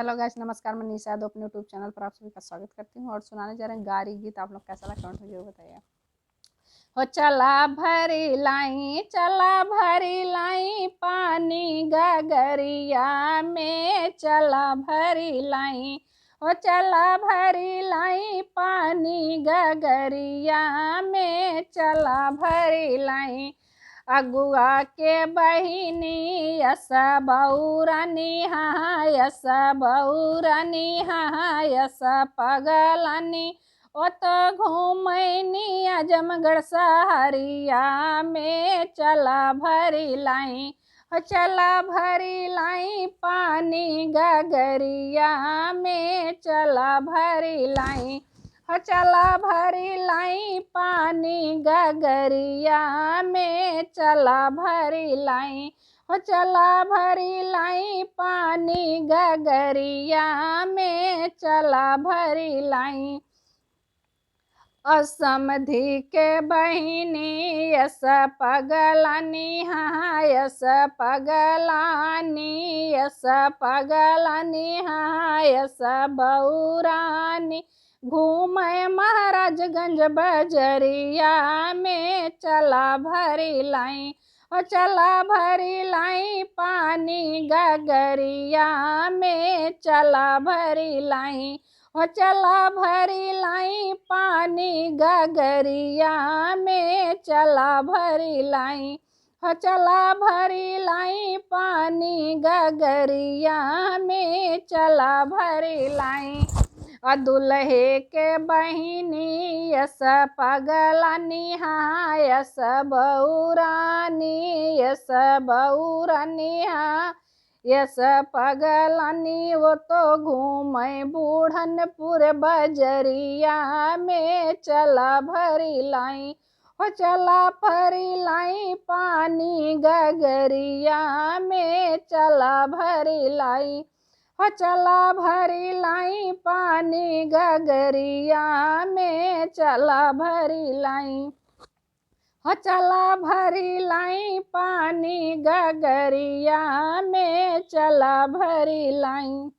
Hello guys, नमस्कार। मैं निशा यादव अपने यूट्यूब चैनल पर आप सभी का स्वागत करती हूँ और सुनाने जा रहे हैं गारी गीत। आप लोग कैसा लगा कमेंट में जरूर बताइए। हो चला भरी लाई पानी गगरिया में, चला भरी लाई। हो चला भरी लाई पानी गगरिया में, चला भरी लाई। अगुआ के बहिनी यस बौरानी हाँ, यस बौरानी हाँ, यस पगलानी। ओ तो घूमैनी आजमगढ़ सहरिया में, चला भरी लाई। चला भरी लाई पानी गगरिया में, चला भरी लाई। चला भरी लाई पानी गगरिया में, चला भरी लाई। चला भरी लाई पानी गगरिया में, चला भरी लाई। असमधी के बहिनी यस पगलानी हाँ, यस पगलानी, यस पगलानी हाँ, यस बौरानी। घूमे महाराजगंज बजरिया में, चला भरी लाई। चला भरी लाई पानी गगरिया में, चला भरी लाई। चला भरी लाई पानी गगरिया में, चला भरी लाई। चला भरी लाई पानी गगरिया में, चला भरी लाई। दुल्हे के बहिनी यस पगलानी हाँ, यस बौरानी, यस बौरानी हाँ, यस पगलानी। वो तो घूमे बूढ़नपुर बजरिया में, चला भरी लाई। चला भरी लाई पानी गगरिया में, चला भरी लाई। चला भरी लाई पानी गगरिया में, चला भरी लाई। चला भरी लाई पानी गगरिया में, चला भरी लाई।